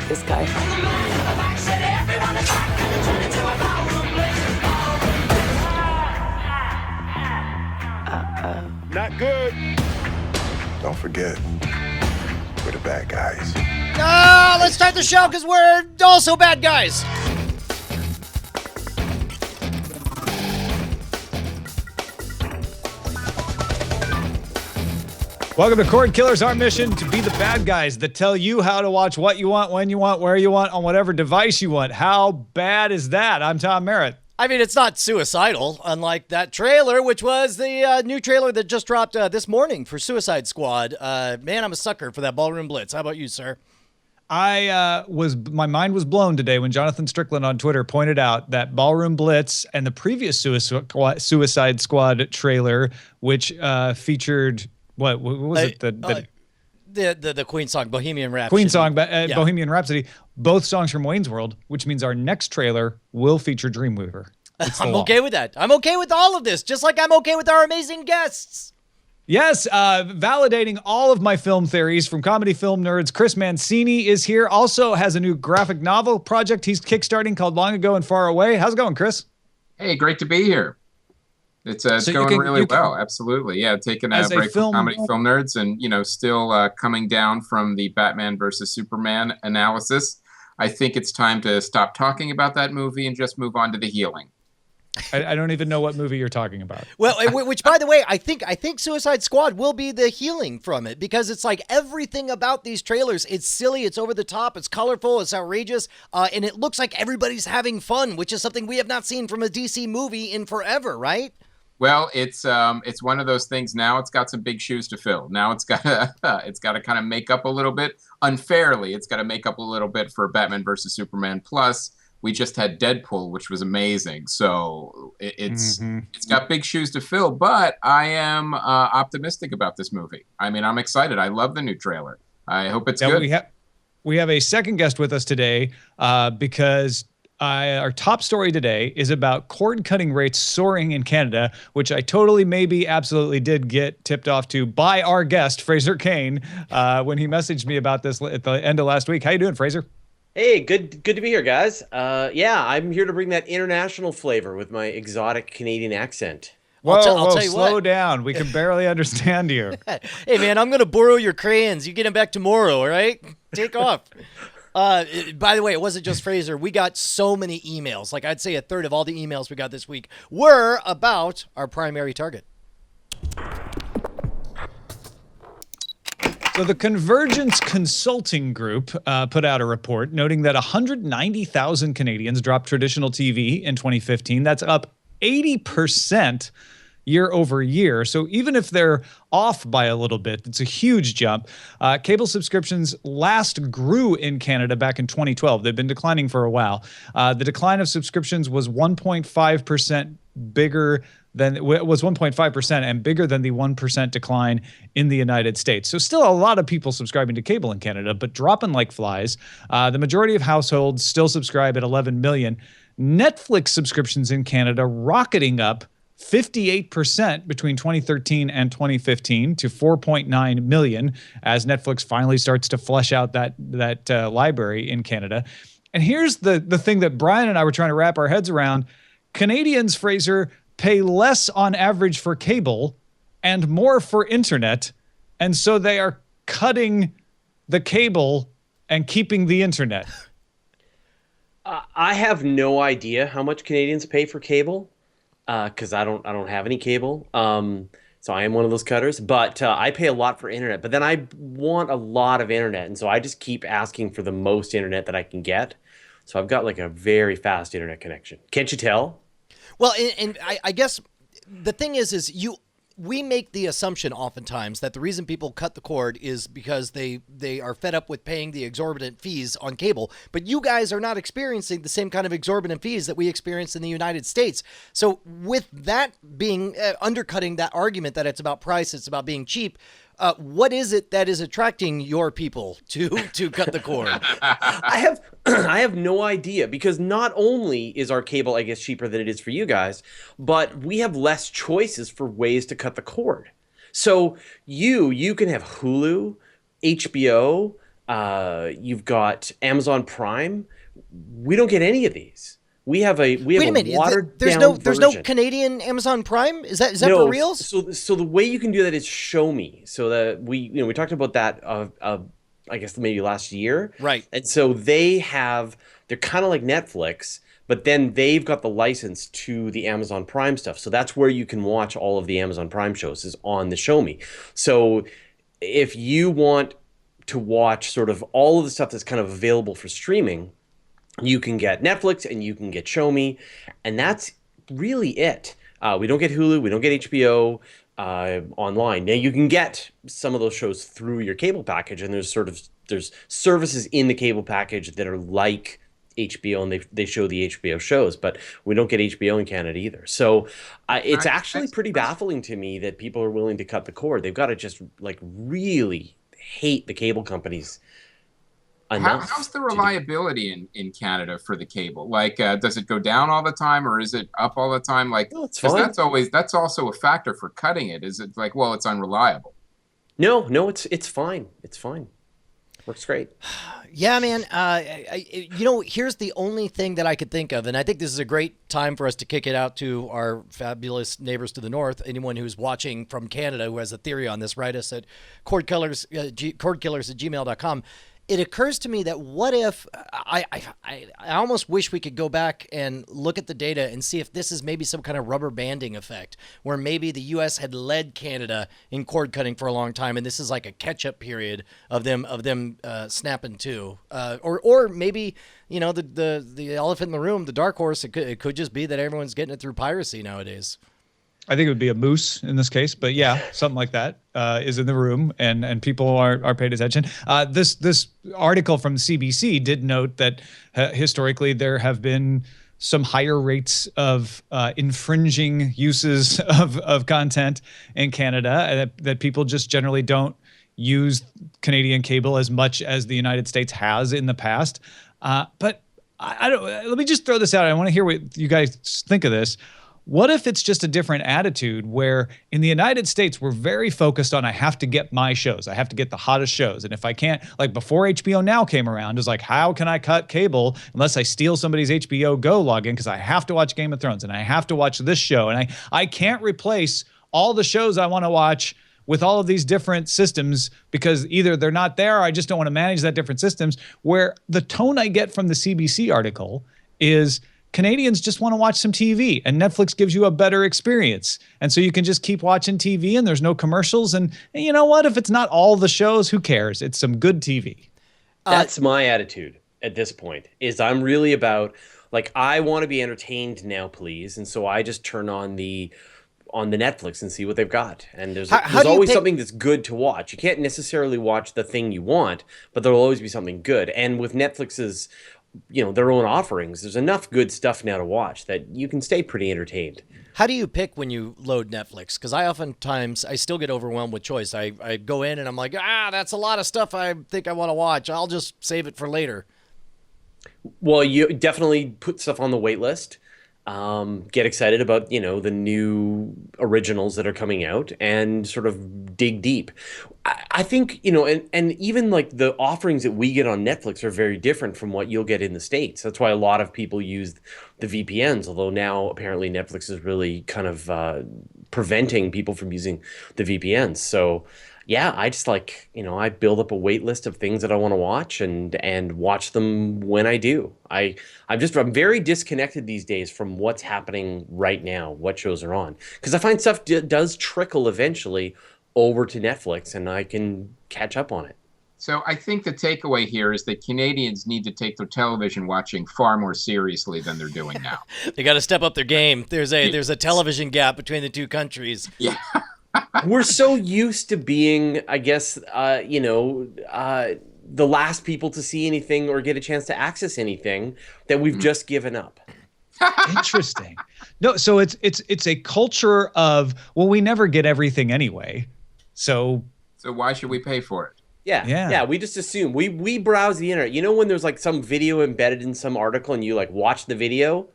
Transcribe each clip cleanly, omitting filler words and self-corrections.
this guy. Not good. Don't forget, we're the bad guys. Let's start the show because we're also bad guys. Welcome to Cordkillers, our mission to be the bad guys that tell you how to watch what you want, when you want, where you want, on whatever device you want. How bad is that? I'm Tom Merritt. I mean, it's not suicidal, unlike that trailer, which was the new trailer that just dropped this morning for Suicide Squad. Man, I'm a sucker for that Ballroom Blitz. How about you, sir? My mind was blown today when Jonathan Strickland on Twitter pointed out that Ballroom Blitz and the previous Suicide Squad trailer, which featured what was it? The Queen song, Bohemian Rhapsody. Queen song, Bohemian Rhapsody. Both songs from Wayne's World, which means our next trailer will feature Dreamweaver. I'm okay with that. I'm okay with all of this, just like I'm okay with our amazing guests. Yes, validating all of my film theories from comedy film nerds. Chris Mancini is here. Also has a new graphic novel project he's kickstarting called Long Ago and Far Away. How's it going, Chris? Hey, great to be here. It's going really well. Absolutely. Yeah, taking a break from comedy film nerds and, still coming down from the Batman versus Superman analysis. I think it's time to stop talking about that movie and just move on to the healing. I don't even know what movie you're talking about. Well, which, by the way, I think Suicide Squad will be the healing from it, because it's like everything about these trailers. It's silly, it's over the top, it's colorful, it's outrageous, and it looks like everybody's having fun, which is something we have not seen from a DC movie in forever, right? Well, it's one of those things. Now it's got some big shoes to fill. Now it's got to kind of make up a little bit unfairly. It's got to make up a little bit for Batman versus Superman. Plus, we just had Deadpool, which was amazing. So it's got big shoes to fill. But I am optimistic about this movie. I mean, I'm excited. I love the new trailer. I hope it's good. We have a second guest with us today because our top story today is about cord cutting rates soaring in Canada, which I totally, maybe, absolutely did get tipped off to by our guest, Fraser Cain, when he messaged me about this at the end of last week. How you doing, Fraser? Hey, good to be here, guys. Yeah, I'm here to bring that international flavor with my exotic Canadian accent. I'll tell you slow down. We can barely understand you. Hey, man, I'm going to borrow your crayons. You get them back tomorrow, all right? Take off. By the way, it wasn't just Fraser. We got so many emails. Like, I'd say a third of all the emails we got this week were about our primary target. So the Convergence Consulting Group put out a report noting that 190,000 Canadians dropped traditional TV in 2015. That's up 80% year over year. So even if they're off by a little bit, it's a huge jump. Cable subscriptions last grew in Canada back in 2012. They've been declining for a while. The decline of subscriptions was 1.5% bigger than it was 1.5% and bigger than the 1% decline in the United States. So still a lot of people subscribing to cable in Canada, but dropping like flies. The majority of households still subscribe at 11 million. Netflix subscriptions in Canada rocketing up 58% between 2013 and 2015 to 4.9 million as Netflix finally starts to flesh out that library in Canada. And here's the thing that Brian and I were trying to wrap our heads around. Canadians, Fraser, pay less on average for cable and more for internet. And so they are cutting the cable and keeping the internet. I have no idea how much Canadians pay for cable. Because I don't have any cable, so I am one of those cutters. But I pay a lot for internet. But then I want a lot of internet, and so I just keep asking for the most internet that I can get. So I've got like a very fast internet connection. Can't you tell? Well, and I guess the thing is we make the assumption oftentimes that the reason people cut the cord is because they are fed up with paying the exorbitant fees on cable. But you guys are not experiencing the same kind of exorbitant fees that we experience in the United States. So with that being undercutting that argument that it's about price, it's about being cheap, what is it that is attracting your people to cut the cord? I have no idea, because not only is our cable, I guess, cheaper than it is for you guys, but we have less choices for ways to cut the cord. So you can have Hulu, HBO, You've got Amazon Prime. We don't get any of these. We have a Wait a minute. watered There's down there's no version. Canadian Amazon Prime. Is that No, for reals? So the way you can do that is Show Me. So that we talked about that I guess maybe last year. Right. And so they're kind of like Netflix, but then they've got the license to the Amazon Prime stuff. So that's where you can watch all of the Amazon Prime shows is on the Show Me. So if you want to watch sort of all of the stuff that's kind of available for streaming, you can get Netflix and you can get Show Me, and that's really it. We don't get Hulu, we don't get HBO online. Now you can get some of those shows through your cable package, and there's services in the cable package that are like HBO, and they show the HBO shows, but we don't get HBO in Canada either. So it's actually pretty baffling to me that people are willing to cut the cord. They've got to just like really hate the cable companies. How's the reliability in Canada for the cable? Like, does it go down all the time, or is it up all the time? Like, No, it's because fine. that's also a factor for cutting it. Is it like, well, it's unreliable? No, it's fine. It's fine. Works great. Yeah, man. Here's the only thing that I could think of, and I think this is a great time for us to kick it out to our fabulous neighbors to the north. Anyone who's watching from Canada who has a theory on this, write us at cordkillers@gmail.com. It occurs to me that what if I almost wish we could go back and look at the data and see if this is maybe some kind of rubber banding effect, where maybe the U.S. had led Canada in cord cutting for a long time, and this is like a catch up period of them snapping to, or maybe the elephant in the room, the dark horse. It could just be that everyone's getting it through piracy nowadays. I think it would be a moose in this case, but yeah, something like that is in the room, and people are paid attention. This article from CBC did note that historically there have been some higher rates of infringing uses of content in Canada, that people just generally don't use Canadian cable as much as the United States has in the past. But I don't. Let me just throw this out. I want to hear what you guys think of this. What if it's just a different attitude where in the United States, we're very focused on, I have to get my shows. I have to get the hottest shows. And if I can't, like before HBO Now came around, it was like, how can I cut cable unless I steal somebody's HBO Go login? Because I have to watch Game of Thrones and I have to watch this show. And I can't replace all the shows I want to watch with all of these different systems because either they're not there or I just don't want to manage that different systems. Where the tone I get from the CBC article is, Canadians just want to watch some TV, and Netflix gives you a better experience. And so you can just keep watching TV and there's no commercials. And you know what? If it's not all the shows, who cares? It's some good TV. That's my attitude at this point, is I'm really about, like, I want to be entertained now, please. And so I just turn on the Netflix and see what they've got. And there's always something that's good to watch. You can't necessarily watch the thing you want, but there'll always be something good. And with Netflix's their own offerings, there's enough good stuff now to watch that you can stay pretty entertained. How do you pick when you load Netflix? Because I still get overwhelmed with choice. I go in and I'm like, that's a lot of stuff I think I want to watch. I'll just save it for later. Well, you definitely put stuff on the wait list. Get excited about, the new originals that are coming out and sort of dig deep. I think, and even like the offerings that we get on Netflix are very different from what you'll get in the States. That's why a lot of people use the VPNs, although now apparently Netflix is really kind of preventing people from using the VPNs. So yeah, I just I build up a wait list of things that I want to watch and watch them when I do. I'm very disconnected these days from what's happening right now, what shows are on, because I find stuff does trickle eventually over to Netflix and I can catch up on it. So I think the takeaway here is that Canadians need to take their television watching far more seriously than they're doing now. They got to step up their game. There's a television gap between the two countries. Yeah. We're so used to being, I guess, the last people to see anything or get a chance to access anything that we've just given up. Interesting. No, so it's a culture of, well, we never get everything anyway. So why should we pay for it? Yeah. We just assume we browse the internet. When there's like some video embedded in some article and you like watch the video,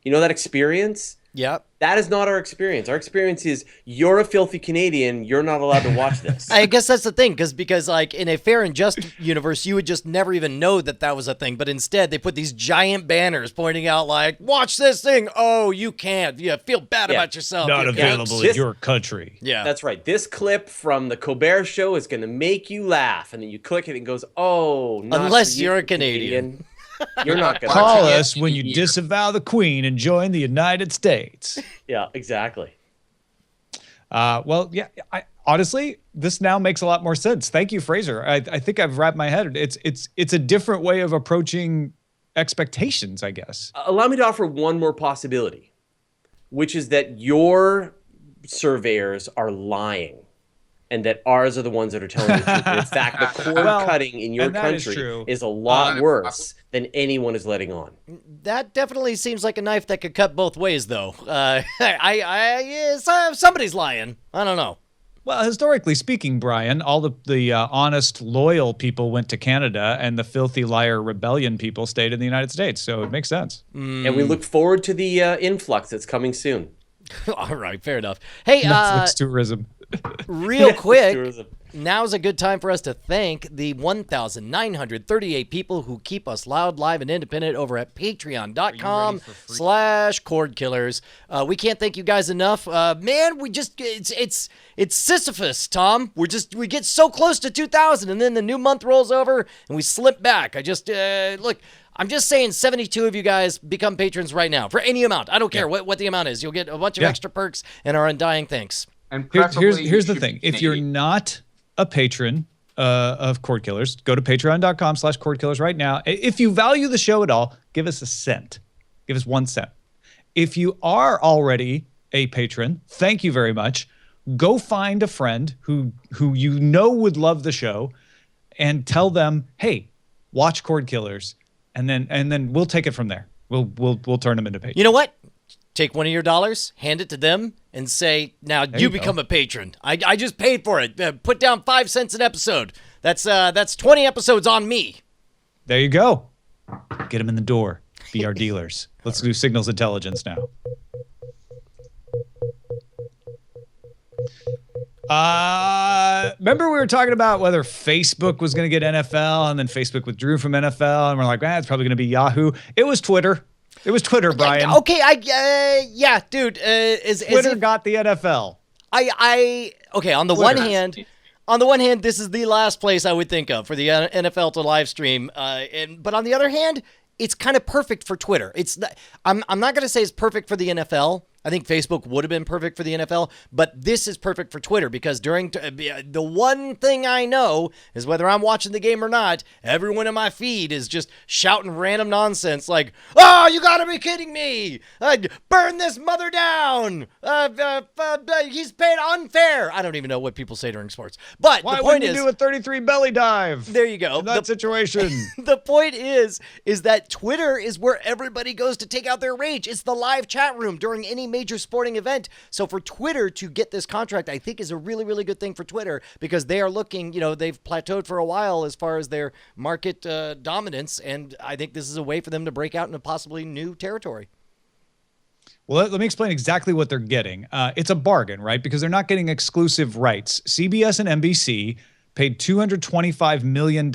that experience. Yep. That is not our experience. Our experience is you're a filthy Canadian. You're not allowed to watch this. I guess that's the thing, because like in a fair and just universe, you would just never even know that was a thing. But instead, they put these giant banners pointing out like, "Watch this thing." Oh, you can't. Yeah, feel bad about yourself. Not You available can't. in your country. Yeah, That's right. This clip from the Colbert Show is going to make you laugh, and then you click it and it goes, "Oh, not Unless for you, you're a Canadian." You're not going to Call Watching it us when you here. disavow the Queen and join the United States. Yeah, exactly. Well, yeah. Honestly, this now makes a lot more sense. Thank you, Fraser. I think I've wrapped my head. It's a different way of approaching expectations, I guess. Allow me to offer one more possibility, which is that your surveyors are lying and that ours are the ones that are telling the truth. And in fact, the cord Well, cutting in your and that is country true. is a lot worse than anyone is letting on. That definitely seems like a knife that could cut both ways, though. Somebody's lying. I don't know. Well, historically speaking, Brian, all the honest, loyal people went to Canada, and the filthy liar rebellion people stayed in the United States. So it makes sense. And we look forward to the influx that's coming soon. All right, fair enough. Hey, Netflix tourism. real quick, tourism. now's a good time for us to thank the 1,938 people who keep us loud, live, and independent over at patreon.com/Cordkillers. We can't thank you guys enough. Man, it's Sisyphus, Tom. We get so close to 2,000, and then the new month rolls over, and we slip back. Look, I'm just saying 72 of you guys become patrons right now for any amount. I don't care what the amount is. You'll get a bunch of extra perks and our undying thanks. And Here's preferably the you thing. should be If you're Canadian. not a patron of Cordkillers, go to patreon.com/Cordkillers right now. If you value the show at all, give us a cent. Give us 1 cent. If you are already a patron, thank you very much. Go find a friend who you know would love the show and tell them, hey, watch Cordkillers, and then we'll take it from there. We'll turn them into patrons. You know what? Take one of your dollars, hand it to them, and say, now you become a patron. I just paid for it. Put down 5 cents an episode. That's 20 episodes on me. There you go. Get them in the door. Be our dealers. Let's do signals intelligence now. Remember we were talking about whether Facebook was going to get NFL, and then Facebook withdrew from NFL, and we're like, it's probably going to be Yahoo. It was Twitter. It was Twitter, Brian. Okay, yeah, dude. Twitter got the NFL. Okay. On the one hand, this is the last place I would think of for the NFL to live stream. But on the other hand, it's kind of perfect for Twitter. I'm not going to say it's perfect for the NFL. I think Facebook would have been perfect for the NFL, but this is perfect for Twitter because during the one thing I know is whether I'm watching the game or not, everyone in my feed is just shouting random nonsense like, "Oh, you gotta be kidding me! Burn this mother down! He's paid unfair." I don't even know what people say during sports, but Why the point wouldn't you is, do a 33 belly dive? there you go. In that situation. The point is that Twitter is where everybody goes to take out their rage. It's the live chat room during any major sporting event. So for Twitter to get this contract, I think is a really, really good thing for Twitter because they are looking, they've plateaued for a while as far as their market dominance. And I think this is a way for them to break out into possibly new territory. Well, let me explain exactly what they're getting. It's a bargain, right? Because they're not getting exclusive rights. CBS and NBC paid $225 million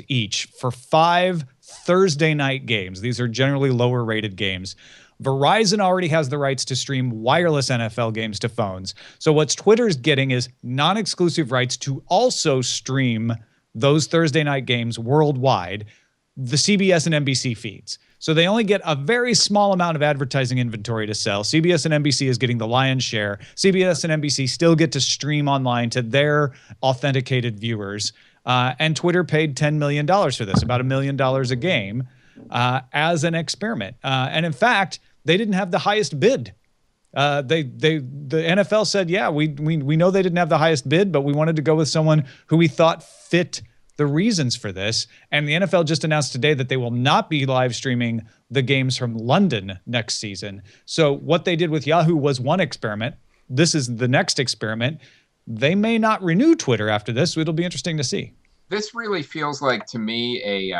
each for 5 Thursday night games. These are generally lower rated games. Verizon already has the rights to stream wireless NFL games to phones. So what Twitter's getting is non-exclusive rights to also stream those Thursday night games worldwide, the CBS and NBC feeds. So they only get a very small amount of advertising inventory to sell. CBS and NBC is getting the lion's share. CBS and NBC still get to stream online to their authenticated viewers. And Twitter paid $10 million for this, about $1 million a game, as an experiment. And in fact, they didn't have the highest bid. The NFL said, yeah, we know they didn't have the highest bid, but we wanted to go with someone who we thought fit the reasons for this. And the NFL just announced today that they will not be live streaming the games from London next season. So what they did with Yahoo was one experiment. This is the next experiment. They may not renew Twitter after this. So it'll be interesting to see. This really feels like to me a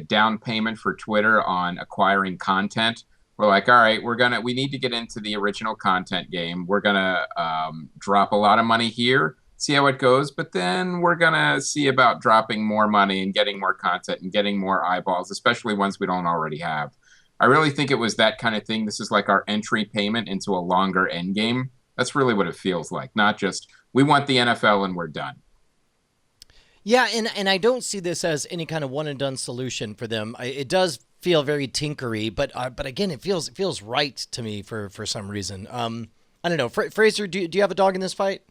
down payment for Twitter on acquiring content we're like, all right, we need to get into the original content game. We're gonna drop a lot of money here, see how it goes, but then we're gonna see about dropping more money and getting more content and getting more eyeballs, especially ones we don't already have. I really think it was that kind of thing. This is like our entry payment into a longer end game. That's really what it feels like. Not just we want the NFL and we're done. Yeah, and I don't see this as any kind of one and done solution for them. It does feel very tinkery, but again, it feels right to me for some reason. I don't know. Fraser, do you have a dog in this fight?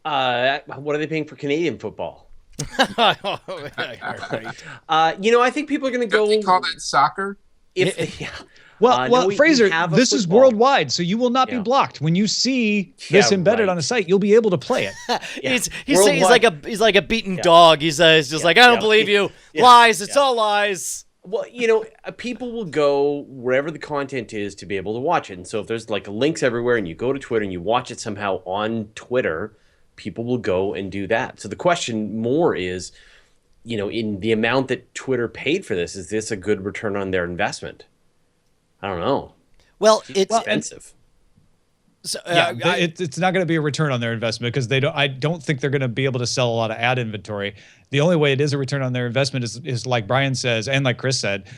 What are they paying for Canadian football? Right. I think people are going to go. Don't they call that soccer? Yeah. Well, Fraser, this is football. worldwide, so you will not be blocked. When you see this embedded on a site, you'll be able to play it. He's like a beaten dog. He's just like, I don't believe you. Lies. It's all lies. Well, people will go wherever the content is to be able to watch it. And so if there's like links everywhere and you go to Twitter and you watch it somehow on Twitter, people will go and do that. So the question more is, in the amount that Twitter paid for this, is this a good return on their investment? I don't know. Well, it's expensive. So, it's not going to be a return on their investment because I don't think they're going to be able to sell a lot of ad inventory. The only way it is a return on their investment is like Brian says and like Chris said,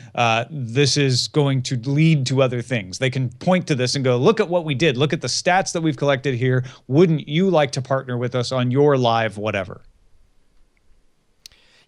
this is going to lead to other things. They can point to this and go, look at what we did. Look at the stats that we've collected here. Wouldn't you like to partner with us on your live whatever?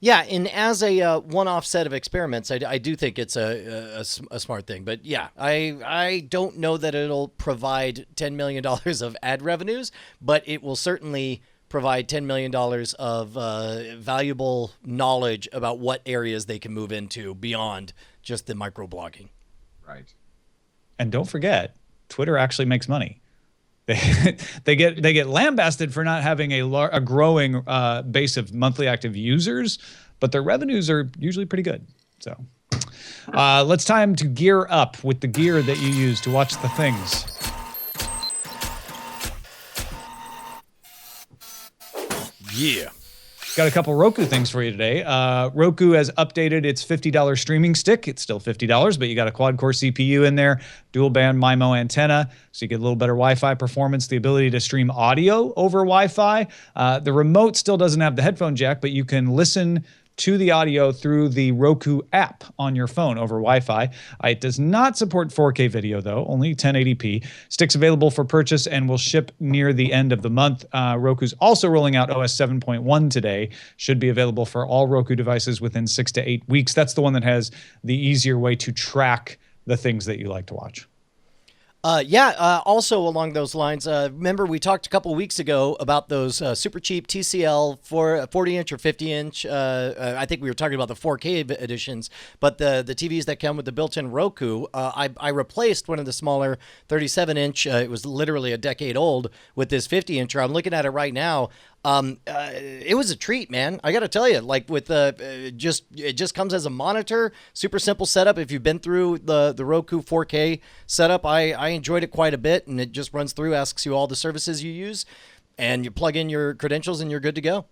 Yeah, and as a one-off set of experiments, I do think it's a smart thing. But yeah, I don't know that it'll provide $10 million of ad revenues, but it will certainly provide $10 million of valuable knowledge about what areas they can move into beyond just the microblogging. Right. And don't forget, Twitter actually makes money. They get lambasted for not having a growing base of monthly active users, but their revenues are usually pretty good. So let's time to gear up with the gear that you use to watch the things. Yeah. Got a couple Roku things for you today. Roku has updated its $50 streaming stick. It's still $50, but you got a quad-core CPU in there, dual-band MIMO antenna, so you get a little better Wi-Fi performance, the ability to stream audio over Wi-Fi. The remote still doesn't have the headphone jack, but you can listen to the audio through the Roku app on your phone over Wi-Fi. It does not support 4K video, though, only 1080p. Stick's available for purchase and will ship near the end of the month. Roku's also rolling out OS 7.1 today. Should be available for all Roku devices within 6 to 8 weeks. That's the one that has the easier way to track the things that you like to watch. Also along those lines, remember we talked a couple weeks ago about those super cheap TCL 40-inch or 50-inch. I think we were talking about the 4K editions, but the TVs that come with the built-in Roku, I replaced one of the smaller 37-inch. It was literally a decade old with this 50-incher. I'm looking at it right now. It was a treat, man. I got to tell you, like with it just comes as a monitor, super simple setup. If you've been through the Roku 4K setup, I enjoyed it quite a bit, and it just runs through, asks you all the services you use, and you plug in your credentials and you're good to go.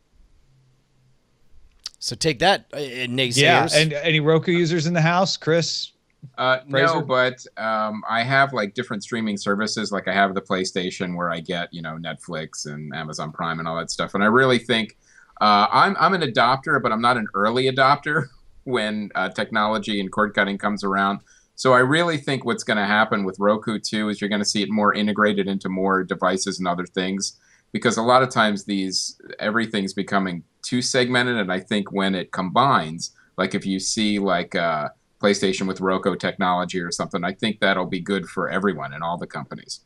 So take that, naysayers. Yeah, and any Roku users in the house, Chris? No, but I have like different streaming services. Like I have the PlayStation where I get, Netflix and Amazon Prime and all that stuff. And I really think I'm an adopter, but I'm not an early adopter when technology and cord cutting comes around. So I really think what's going to happen with Roku too is you're going to see it more integrated into more devices and other things, because a lot of times everything's becoming too segmented. And I think when it combines, like if you see like PlayStation with Roku technology or something, I think that'll be good for everyone and all the companies.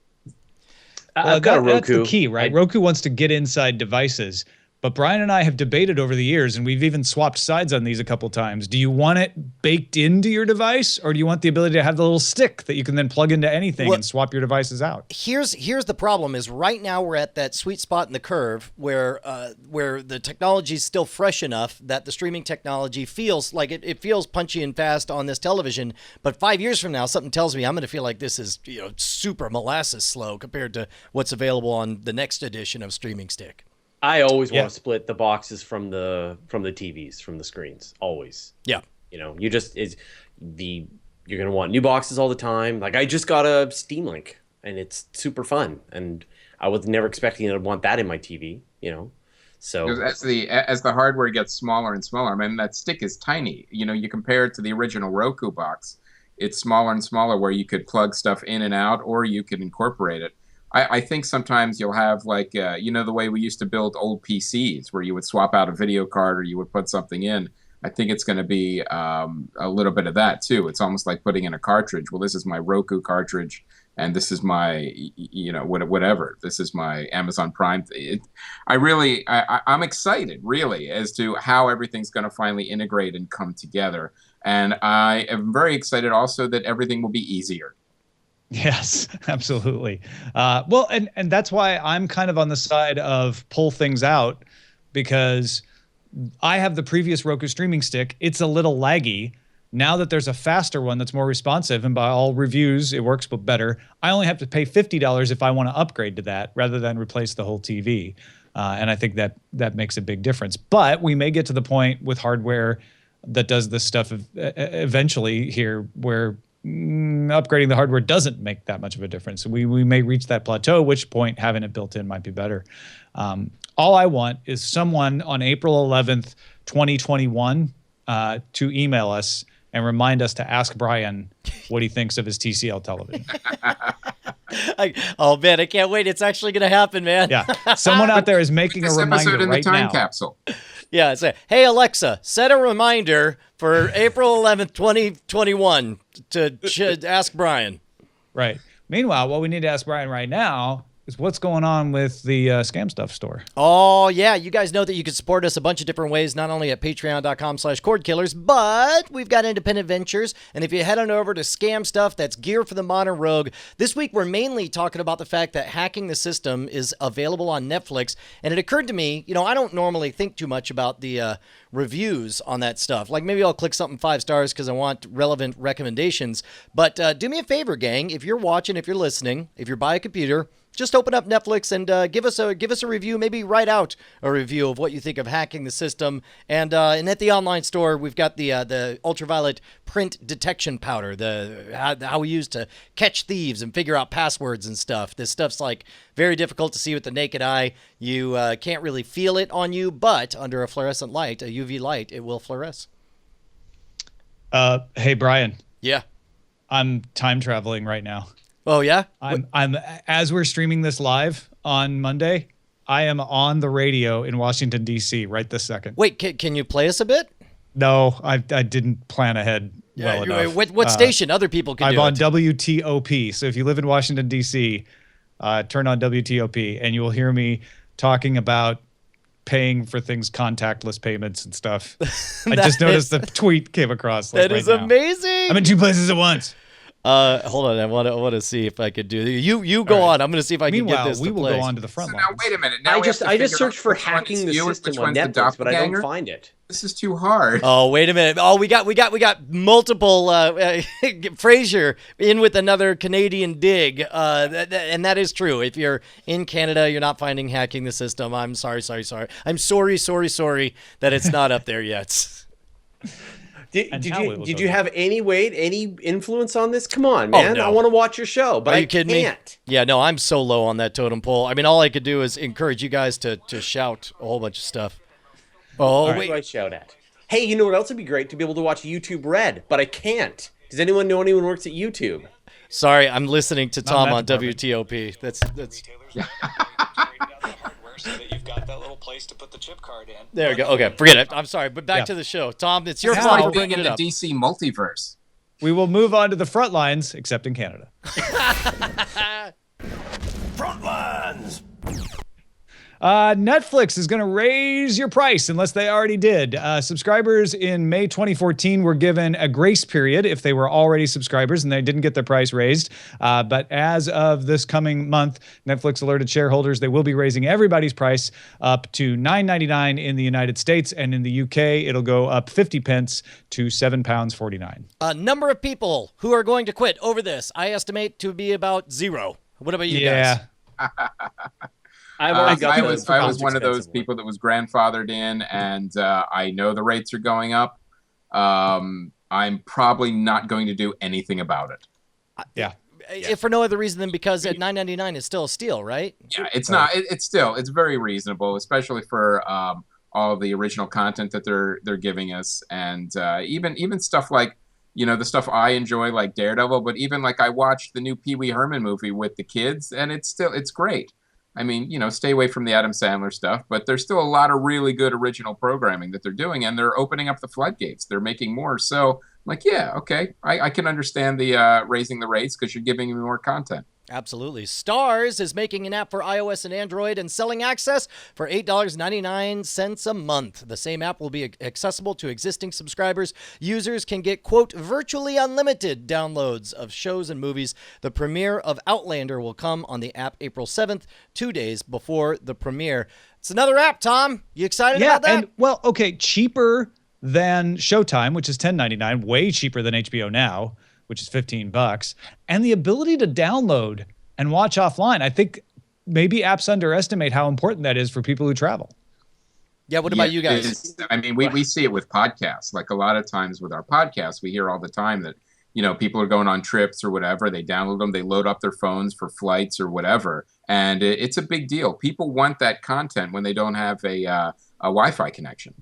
I've got a Roku. That's the key, right? Roku wants to get inside devices. But Brian and I have debated over the years, and we've even swapped sides on these a couple times. Do you want it baked into your device, or do you want the ability to have the little stick that you can then plug into anything and swap your devices out? Here's the problem: is right now we're at that sweet spot in the curve where the technology is still fresh enough that the streaming technology feels like it feels punchy and fast on this television. But 5 years from now, something tells me I'm going to feel like this is super molasses slow compared to what's available on the next edition of Streaming Stick. I always want to split the boxes from the TVs, from the screens. Always. Yeah. You just is the you're going to want new boxes all the time. Like I just got a Steam Link and it's super fun. And I was never expecting to want that in my TV, So as the hardware gets smaller and smaller, I mean, that stick is tiny. You compare it to the original Roku box, it's smaller and smaller where you could plug stuff in and out, or you could incorporate it. I think sometimes you'll have like, the way we used to build old PCs where you would swap out a video card or you would put something in. I think it's going to be a little bit of that too. It's almost like putting in a cartridge. Well, this is my Roku cartridge, and this is my, whatever. This is my Amazon Prime. I'm excited really as to how everything's going to finally integrate and come together. And I am very excited also that everything will be easier. Yes, absolutely. Well, and that's why I'm kind of on the side of pull things out, because I have the previous Roku streaming stick. It's a little laggy. Now that there's a faster one that's more responsive, and by all reviews, it works but better, I only have to pay $50 if I want to upgrade to that rather than replace the whole TV. And I think that makes a big difference. But we may get to the point with hardware that does this stuff eventually here where upgrading the hardware doesn't make that much of a difference. We may reach that plateau, at which point having it built in might be better. All I want is someone on April 11th, 2021 to email us and remind us to ask Brian what he thinks of his TCL television. Oh, man, I can't wait. It's actually going to happen, man. Yeah. Someone out there is making a reminder episode in the right time now. capsule. Yeah, say, hey, Alexa, set a reminder for April 11th, 2021 to ask Brian. Right. Meanwhile, what we need to ask Brian right now is what's going on with the Scam Stuff store. Oh, yeah. You guys know that you can support us a bunch of different ways, not only at patreon.com/Cordkillers, but we've got independent ventures. And if you head on over to Scam Stuff, that's gear for the modern rogue. This week, we're mainly talking about the fact that Hacking the System is available on Netflix. And it occurred to me, I don't normally think too much about the reviews on that stuff. Like maybe I'll click something 5 stars because I want relevant recommendations. But do me a favor, gang. If you're watching, if you're listening, if you're by a computer, just open up Netflix and give us a review. Maybe write out a review of what you think of Hacking the System. And at the online store, we've got the ultraviolet print detection powder, how we use to catch thieves and figure out passwords and stuff. This stuff's like very difficult to see with the naked eye. You can't really feel it on you, but under a fluorescent light, a UV light, it will fluoresce. Hey, Brian. Yeah. I'm time traveling right now. Oh, yeah? I'm as we're streaming this live on Monday, I am on the radio in Washington, D.C. right this second. Wait, can you play us a bit? No, I didn't plan ahead well enough. What station? Other people can do it. I'm on WTOP. So if you live in Washington, D.C., turn on WTOP and you will hear me talking about paying for things, contactless payments and stuff. I just noticed the tweet came across. That is amazing. I'm in 2 places at once. Hold on, I want to see if I could do you go on. I'm going to see if I can get this. We will go on to the front So lines. now wait a minute. I just searched for Hacking the System on Netflix, but I don't find it. This is too hard. Oh, wait a minute. Oh, we got multiple Fraser in with another Canadian dig. And that is true. If you're in Canada, you're not finding Hacking the System. I'm sorry. I'm sorry that it's not up there yet. Did you have any weight, any influence on this? Come on, man. Oh, no. I want to watch your show, but Are you kidding me? Yeah, no, I'm so low on that totem pole. I mean, all I could do is encourage you guys to shout a whole bunch of stuff. Oh, What do I shout at? Hey, you know what else would be great? To be able to watch YouTube Red, but I can't. Does anyone know anyone who works at YouTube? Sorry, I'm listening to Tom on WTOP. That's so that you've got that little place to put the chip card in. There we go. Okay, forget it. I'm sorry, but back to the show. Tom, it's your fault for bringing it up. DC multiverse. We will move on to the front lines, except in Canada. Front lines. Netflix is going to raise your price unless they already did. Subscribers in May 2014 were given a grace period if they were already subscribers and they didn't get their price raised. But as of this coming month, Netflix alerted shareholders they will be raising everybody's price up to $9.99 in the United States, and in the UK it'll go up 50 pence to £7.49. Number of people who are going to quit over this, I estimate to be about 0. What about you guys? I was one of those people that was grandfathered in, and I know the rates are going up. I'm I'm probably not going to do anything about it. Yeah. If for no other reason than because at $9.99 is still a steal, right? Yeah, it's not. It's very reasonable, especially for all the original content that they're giving us, and even stuff like the stuff I enjoy like Daredevil, but even like I watched the new Pee Wee Herman movie with the kids, and it's great. I mean, stay away from the Adam Sandler stuff, but there's still a lot of really good original programming that they're doing, and they're opening up the floodgates. They're making more. So, I'm like, yeah, okay, I can understand the raising the rates because you're giving me more content. Absolutely. Stars is making an app for iOS and Android and selling access for $8.99 a month. The same app will be accessible to existing subscribers. Users can get, quote, virtually unlimited downloads of shows and movies. The premiere of Outlander will come on the app April 7th, 2 days before the premiere. It's another app, Tom. You excited about that? And okay, cheaper than Showtime, which is $10.99, way cheaper than HBO Now, which is $15, and the ability to download and watch offline. I think maybe apps underestimate how important that is for people who travel. Yeah, what about you guys? I mean, we see it with podcasts. Like a lot of times with our podcasts, we hear all the time that, people are going on trips or whatever. They download them, they load up their phones for flights or whatever. And it's a big deal. People want that content when they don't have a Wi-Fi connection.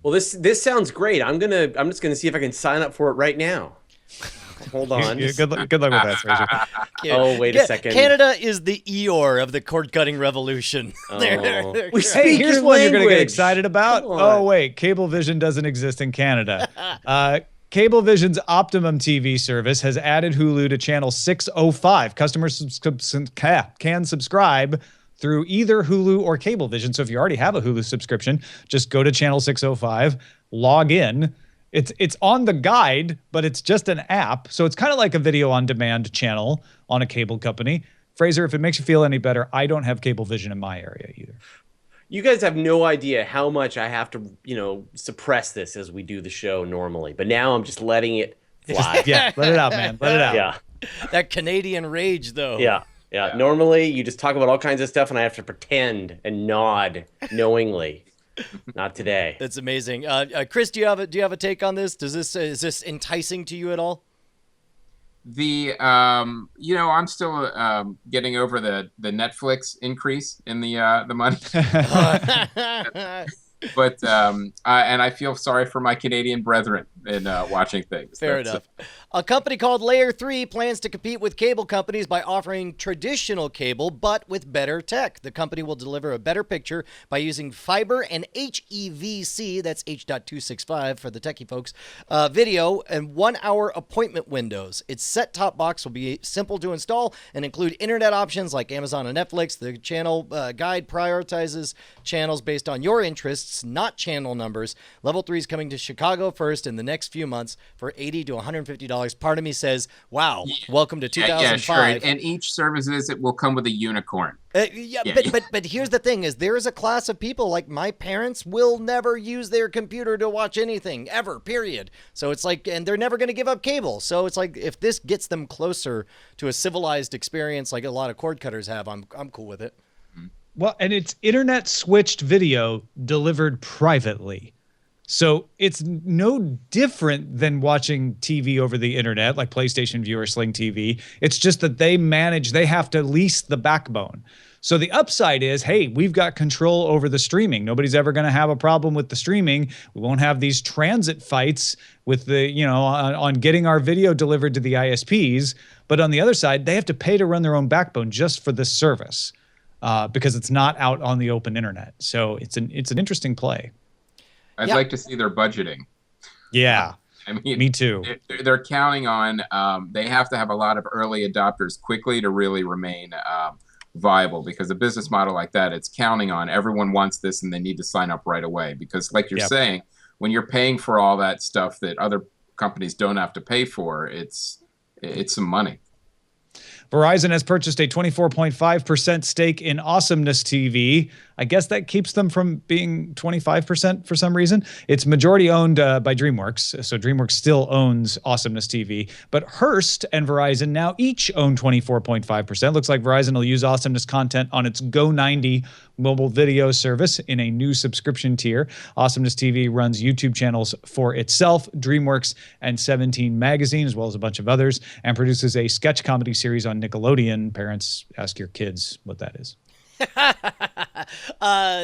Well, this sounds great. I'm just gonna see if I can sign up for it right now. Hold on. Good luck with that, Fraser. Oh, wait a second. Canada is the Eeyore of the cord-cutting revolution. Oh. Hey, here's one you're going to get excited about. Oh, wait. Cablevision doesn't exist in Canada. Cablevision's Optimum TV service has added Hulu to channel 605. Customers can subscribe through either Hulu or Cablevision. So if you already have a Hulu subscription, just go to channel 605, log in. It's on the guide, but it's just an app. So it's kind of like a video on demand channel on a cable company. Fraser, if it makes you feel any better, I don't have Cablevision in my area either. You guys have no idea how much I have to, suppress this as we do the show normally. But now I'm just letting it fly. Yeah, let it out, man. Let it out. Yeah. That Canadian rage, though. Yeah. Normally, you just talk about all kinds of stuff, and I have to pretend and nod knowingly. Not today. That's amazing. Chris, do you have a take on this? Is this enticing to you at all? I'm still getting over the Netflix increase in the money. But and I feel sorry for my Canadian brethren in watching things. Fair enough. A company called Layer 3 plans to compete with cable companies by offering traditional cable, but with better tech. The company will deliver a better picture by using fiber and HEVC, that's H.265 for the techie folks, video and 1-hour appointment windows. Its set-top box will be simple to install and include internet options like Amazon and Netflix. The channel guide prioritizes channels based on your interests, not channel numbers. Level 3 is coming to Chicago first in the next few months for $80 to $150. Part of me says, wow, welcome to 2005. Yeah, sure. And each service visit will come with a unicorn. But here's the thing is there is a class of people like my parents will never use their computer to watch anything ever, period. So it's like, and they're never going to give up cable. So it's like, if this gets them closer to a civilized experience like a lot of cord cutters have, I'm cool with it. Well, and it's internet switched video delivered privately. So it's no different than watching TV over the internet, like PlayStation View or Sling TV. It's just that they have to lease the backbone. So the upside is, hey, we've got control over the streaming. Nobody's ever going to have a problem with the streaming. We won't have these transit fights with on getting our video delivered to the ISPs. But on the other side, they have to pay to run their own backbone just for this service because it's not out on the open internet. So it's an interesting play. I'd like to see their budgeting. Yeah, I mean, me too. They're counting on they have to have a lot of early adopters quickly to really remain viable, because a business model like that, it's counting on everyone wants this and they need to sign up right away. Because like you're saying, when you're paying for all that stuff that other companies don't have to pay for, it's some money. Verizon has purchased a 24.5% stake in Awesomeness TV. I guess that keeps them from being 25% for some reason. It's majority owned by DreamWorks, so DreamWorks still owns Awesomeness TV. But Hearst and Verizon now each own 24.5%. Looks like Verizon will use Awesomeness content on its Go90 mobile video service in a new subscription tier. Awesomeness TV runs YouTube channels for itself, DreamWorks, and 17 Magazine, as well as a bunch of others, and produces a sketch comedy series on Nickelodeon. Parents, ask your kids what that is.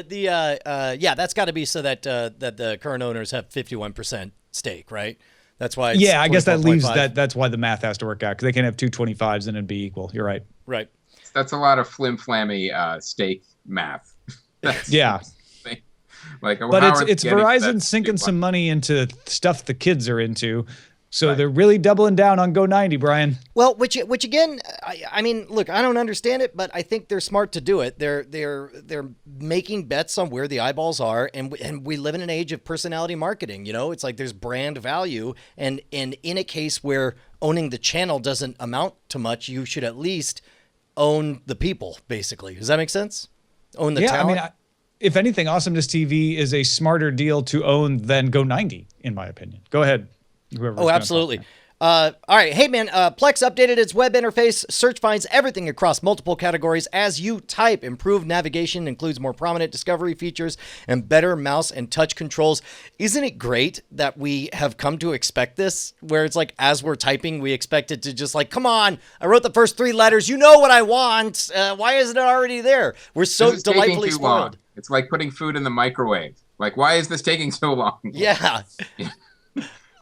Yeah, that's got to be so that that the current owners have 51% stake, right? That's why. It's I guess that leaves 24.5. that's why the math has to work out, because they can have two 25s and it'd be equal. You're right. Right. That's a lot of flim-flammy stake math. Yeah. Like, But it's Verizon sinking some money into stuff the kids are into. So they're really doubling down on Go90, Brian. Well, which again, I mean, look, I don't understand it, but I think they're smart to do it. They're making bets on where the eyeballs are, and we live in an age of personality marketing. You know, it's like there's brand value, and in a case where owning the channel doesn't amount to much, you should at least own the people. Basically, does that make sense? Own the talent. I mean, if anything, Awesomeness TV is a smarter deal to own than Go90, in my opinion. Go ahead. Oh, absolutely. All right. Hey, man, Plex updated its web interface. Search finds everything across multiple categories as you type. Improved navigation includes more prominent discovery features and better mouse and touch controls. Isn't it great that we have come to expect this, where it's like as we're typing, we expect it to just like, come on, I wrote the first 3 letters. You know what I want. Why isn't it already there? We're so delightfully spoiled. It's like putting food in the microwave. Like, why is this taking so long? Yeah.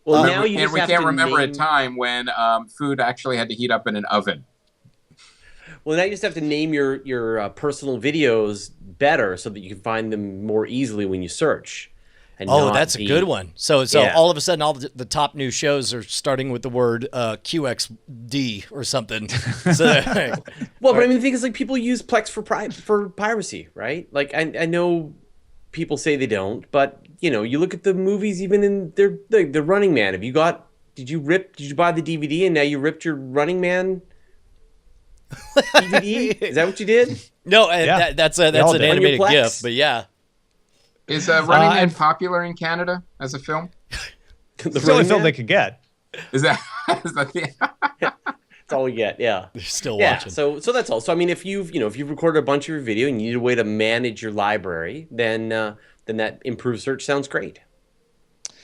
Well, now you just we have can't to remember name... a time when food actually had to heat up in an oven. Well, now you just have to name your personal videos better so that you can find them more easily when you search. And that's a good one. So Yeah. all of a sudden, all the top new shows are starting with the word QXD or something. So, Well, but I mean, the thing is, like, people use Plex for piracy, right? Like, I know people say they don't, but you know, you look at the movies, even in the Running Man. Did you buy the DVD and now you ripped your Running Man DVD? Is that what you did? no, that's an animated Plex? GIF, but yeah. Is Running Man popular in Canada as a film? It's the only film they could get. Is that the... That's all we get. Yeah. They're still Yeah. watching. So that's all. So I mean, if you've recorded a bunch of your video and you need a way to manage your library, then that improved search sounds great.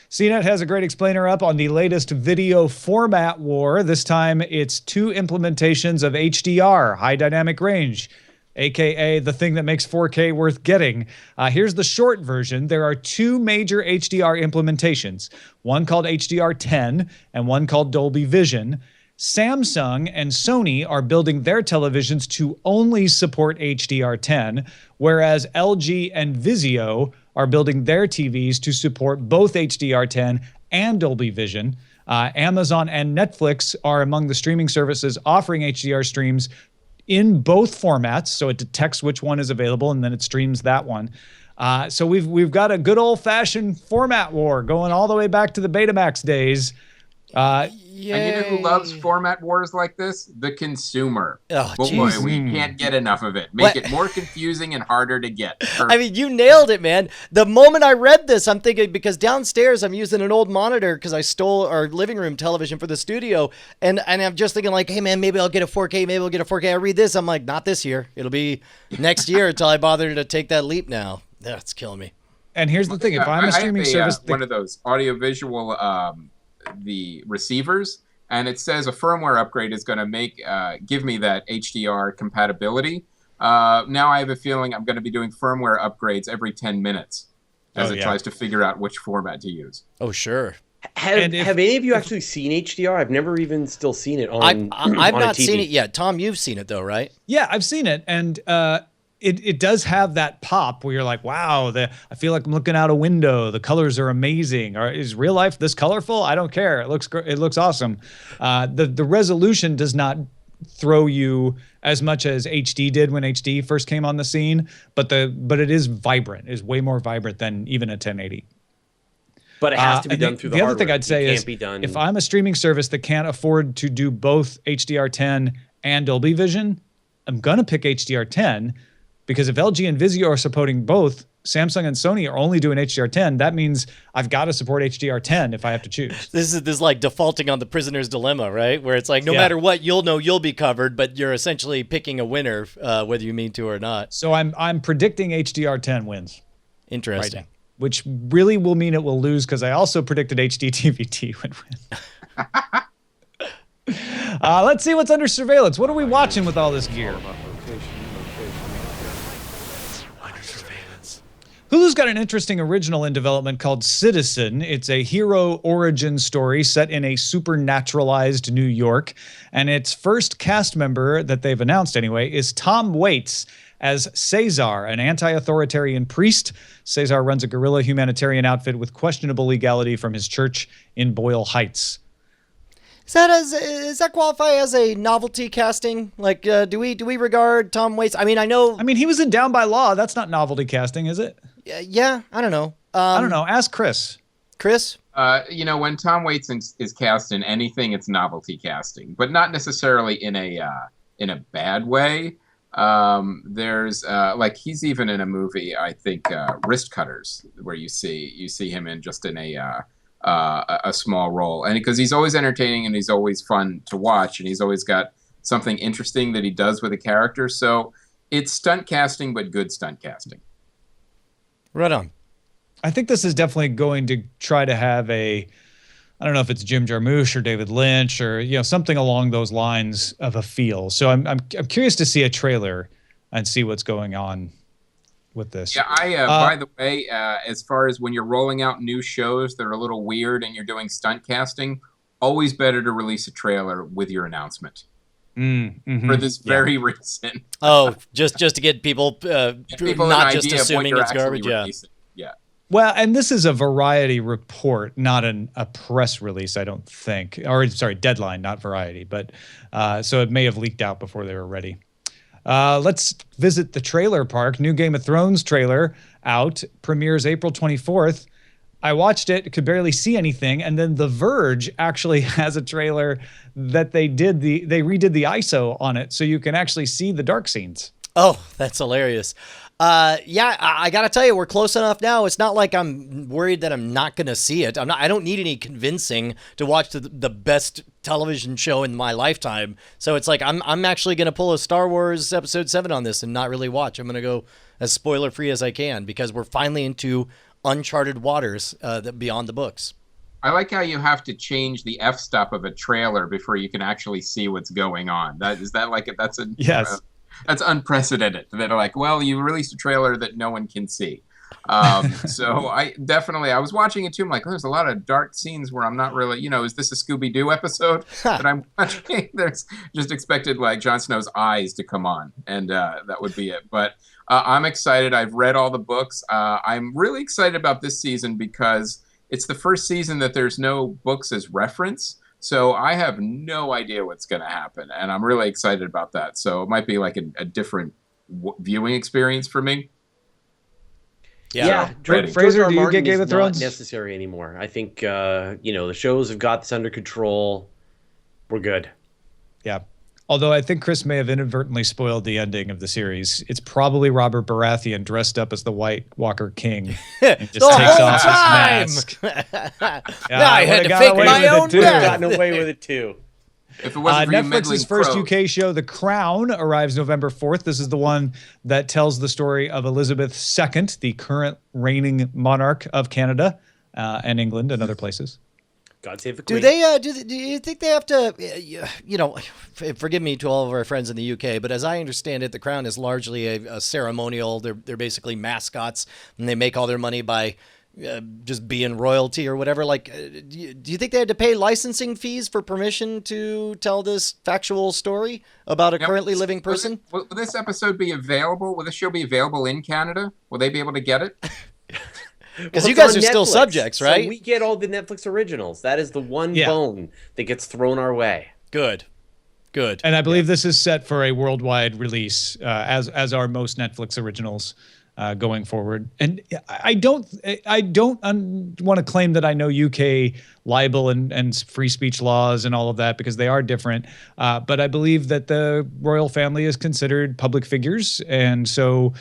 CNET has a great explainer up on the latest video format war. This time it's 2 implementations of HDR, high dynamic range, aka the thing that makes 4K worth getting. Here's the short version. There are 2 major HDR implementations, one called HDR10 and one called Dolby Vision. Samsung and Sony are building their televisions to only support HDR10, whereas LG and Vizio are building their TVs to support both HDR10 and Dolby Vision. Amazon and Netflix are among the streaming services offering HDR streams in both formats, so it detects which one is available and then it streams that one. So we've got a good old-fashioned format war going all the way back to the Betamax days. And you know who loves format wars like this? The consumer. Oh, Boy, we can't get enough of it. Make it more confusing and harder to get. I mean, you nailed it, man. The moment I read this, I'm thinking, because downstairs I'm using an old monitor because I stole our living room television for the studio. And I'm just thinking like, hey, man, maybe I'll get a 4K. Maybe I'll get a 4K. I read this. I'm like, not this year. It'll be next year until I bother to take that leap now. That's killing me. And here's the thing. If I'm a streaming service... one of those audiovisual... the receivers, and it says a firmware upgrade is going to give me that HDR compatibility. Now I have a feeling I'm going to be doing firmware upgrades every 10 minutes as it tries to figure out which format to use. Oh, sure. Have any of you actually seen HDR? I've never even still seen it on I've on not a TV. seen it yet. Tom, you've seen it though, right? Yeah, I've seen it, and it does have that pop where you're like, wow, I feel like I'm looking out a window. The colors are amazing. Or is real life this colorful? I don't care. It looks awesome. The resolution does not throw you as much as HD did when HD first came on the scene, but it is vibrant. It is way more vibrant than even a 1080. But it has to be done through the other hardware. thing I'd say is, if I'm a streaming service that can't afford to do both HDR10 and Dolby Vision, I'm gonna pick HDR10. Because if LG and Vizio are supporting both, Samsung and Sony are only doing HDR10. That means I've got to support HDR10 if I have to choose. This is like defaulting on the prisoner's dilemma, right? Where it's like no matter what, you'll know you'll be covered, but you're essentially picking a winner, whether you mean to or not. So I'm predicting HDR10 wins. Interesting. Right now, which really will mean it will lose because I also predicted HD TVT would win. Let's see what's under surveillance. What are we watching with all this gear? Hulu's got an interesting original in development called Citizen. It's a hero origin story set in a supernaturalized New York. And its first cast member that they've announced anyway is Tom Waits as Cesar, an anti-authoritarian priest. Cesar runs a guerrilla humanitarian outfit with questionable legality from his church in Boyle Heights. Does that qualify as a novelty casting? Like, do we regard Tom Waits? I mean, he was in Down by Law. That's not novelty casting, is it? Yeah, I don't know. I don't know. Ask Chris. Chris? When Tom Waits is cast in anything, it's novelty casting, but not necessarily in a bad way. There's like he's even in a movie, I think, Wrist Cutters, where you see him in just in a small role, and because he's always entertaining and he's always fun to watch, and he's always got something interesting that he does with a character. So it's stunt casting, but good stunt casting. Right on. I think this is definitely going to try to have I don't know if it's Jim Jarmusch or David Lynch or something along those lines of a feel. So I'm curious to see a trailer and see what's going on with this. Yeah, by the way, as far as when you're rolling out new shows that are a little weird and you're doing stunt casting, always better to release a trailer with your announcement. For this very reason. Oh, just to get people not just assuming it's garbage. Yeah. Well, and this is a Variety report, not a press release, I don't think. Or, sorry, Deadline, not Variety. But so it may have leaked out before they were ready. Let's visit the trailer park. New Game of Thrones trailer out. Premieres April 24th. I watched it, could barely see anything, and then The Verge actually has a trailer that they redid the ISO on it, so you can actually see the dark scenes. Oh, that's hilarious. I gotta tell you, we're close enough now. It's not like I'm worried that I'm not gonna see it. I don't need any convincing to watch the best television show in my lifetime. So it's like I'm actually gonna pull a Star Wars Episode 7 on this and not really watch. I'm gonna go as spoiler free as I can because we're finally into uncharted waters beyond the books. I like how you have to change the f-stop of a trailer before you can actually see what's going on. That's unprecedented. They're like, well, you released a trailer that no one can see. So I was watching it too. I'm like, there's a lot of dark scenes where I'm not really, is this a Scooby-Doo episode that I'm watching? There's just expected like Jon Snow's eyes to come on, and that would be it. But I'm excited. I've read all the books. I'm really excited about this season because it's the first season that there's no books as reference. So I have no idea what's going to happen, and I'm really excited about that. So it might be like a different viewing experience for me. Yeah. Fraser, do you get Game of Thrones? Not necessary anymore. I think the shows have got this under control. We're good. Yeah. Although I think Chris may have inadvertently spoiled the ending of the series. It's probably Robert Baratheon dressed up as the White Walker King. And just takes off his mask. I had to fake my own death. Gotten away with it too. If it wasn't for Netflix's first UK show, The Crown, arrives November 4th. This is the one that tells the story of Elizabeth II, the current reigning monarch of Canada and England and other places. God save the Queen. Do you think they have to, forgive me to all of our friends in the UK, but as I understand it, the Crown is largely a ceremonial. They're basically mascots, and they make all their money by just being royalty or whatever. Like, do you think they had to pay licensing fees for permission to tell this factual story about a currently living person? Will this episode be available? Will this show be available in Canada? Will they be able to get it? Because you guys are still subjects, right? So we get all the Netflix originals. That is the one bone that gets thrown our way. Good. And I believe this is set for a worldwide release, as are most Netflix originals. going forward. And I don't want to claim that I know UK libel and free speech laws and all of that, because they are different. But I believe that the royal family is considered public figures, and so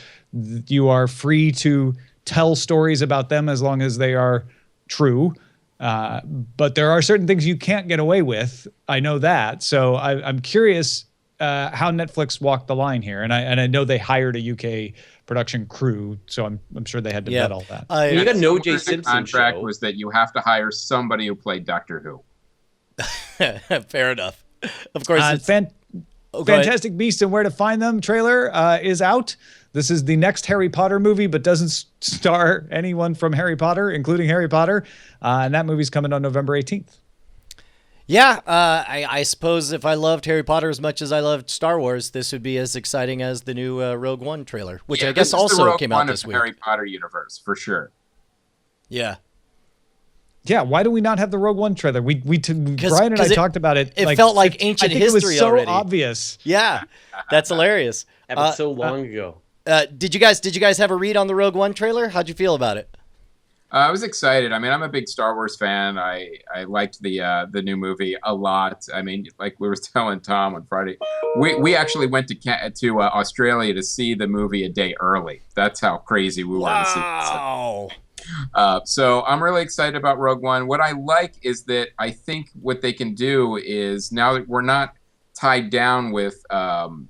you are free to tell stories about them as long as they are true. But there are certain things you can't get away with. I know that. So I'm curious how Netflix walked the line here. And I know they hired a UK production crew, so I'm sure they had to vet all that. You got an O.J. The Simpson contract show. was that you have to hire somebody who played Doctor Who. Fair enough. Of course, it's Fantastic ahead. Beasts and Where to Find Them trailer is out. This is the next Harry Potter movie, but doesn't star anyone from Harry Potter, including Harry Potter. And that movie's coming on November 18th. Yeah, I suppose if I loved Harry Potter as much as I loved Star Wars, this would be as exciting as the new Rogue One trailer, which I guess this is the also Rogue came One out of this the week. Harry Potter universe, for sure. Yeah. Yeah, why do we not have the Rogue One trailer? Brian and I talked about it. It felt like ancient I think history it was so already. obvious. Yeah, that's hilarious. That was so long ago. Did you guys have a read on the Rogue One trailer? How'd you feel about it? I was excited. I mean, I'm a big Star Wars fan. I liked the new movie a lot. I mean, like we were telling Tom on Friday, we actually went to Australia to see the movie a day early. That's how crazy we were to see it. Wow. So I'm really excited about Rogue One. What I like is that I think what they can do is, now that we're not tied down with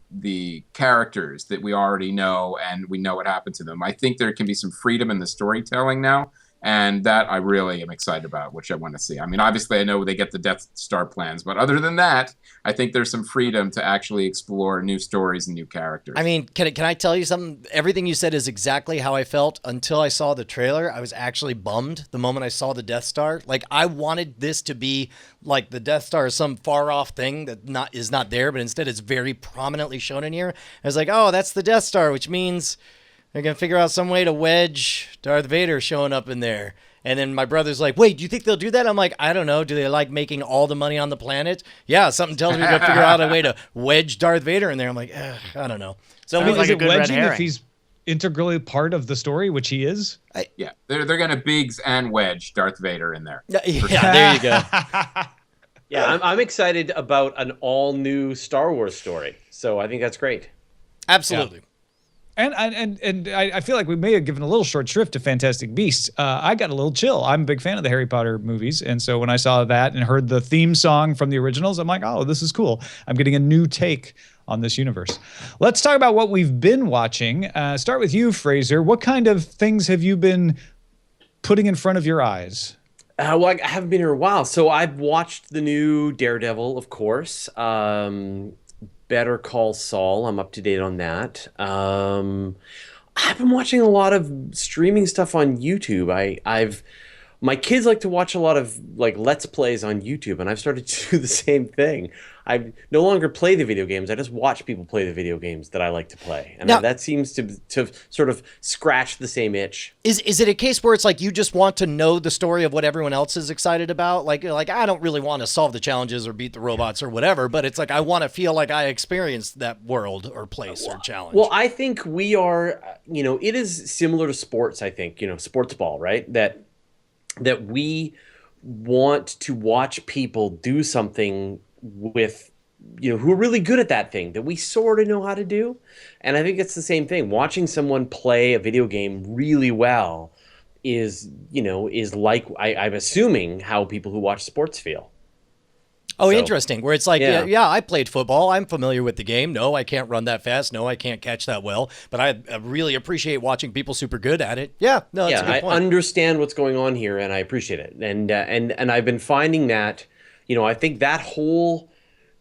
the characters that we already know and we know what happened to them, I think there can be some freedom in the storytelling now. And that I really am excited about, which I want to see. I mean, obviously, I know they get the Death Star plans, but other than that, I think there's some freedom to actually explore new stories and new characters. I mean, can I tell you something? Everything you said is exactly how I felt until I saw the trailer. I was actually bummed the moment I saw the Death Star. Like, I wanted this to be like the Death Star is some far off thing that is not there, but instead it's very prominently shown in here. I was like, oh, that's the Death Star, which means they're going to figure out some way to wedge Darth Vader showing up in there. And then my brother's like, wait, do you think they'll do that? I'm like, I don't know. Do they like making all the money on the planet? Yeah, something tells me they're going to figure out a way to wedge Darth Vader in there. I'm like, I don't know. So I mean, like is a it good red wedging if herring. he's integrally part of the story, which he is? yeah, they're going to Biggs and wedge Darth Vader in there. yeah, there you go. Yeah, I'm excited about an all new Star Wars story. So I think that's great. Absolutely. And I feel like we may have given a little short shrift to Fantastic Beasts. I got a little chill. I'm a big fan of the Harry Potter movies, and so when I saw that and heard the theme song from the originals, I'm like, oh, this is cool. I'm getting a new take on this universe. Let's talk about what we've been watching. Start with you, Fraser. What kind of things have you been putting in front of your eyes? Well, I haven't been here a while, so I've watched the new Daredevil, of course. Better Call Saul. I'm up to date on that. I've been watching a lot of streaming stuff on YouTube. My kids like to watch a lot of like Let's Plays on YouTube, and I've started to do the same thing. I no longer play the video games. I just watch people play the video games that I like to play, and Now- that seems to sort of scratch the same itch. Is it a case where it's like you just want to know the story of what everyone else is excited about? Like I don't really want to solve the challenges or beat the robots or whatever, but it's like I want to feel like I experienced that world or place or challenge. Well, I think we are, it is similar to sports, I think, sports ball, right? That we want to watch people do something with, who are really good at that thing that we sort of know how to do. And I think it's the same thing. Watching someone play a video game really well is like, I'm assuming how people who watch sports feel. Oh, So, interesting. Where it's like, yeah. yeah, I played football. I'm familiar with the game. No, I can't run that fast. No, I can't catch that well. But I really appreciate watching people super good at it. Yeah, no, that's a Yeah, good I point. understand what's going on here, and I appreciate it. And I've been finding that, I think that whole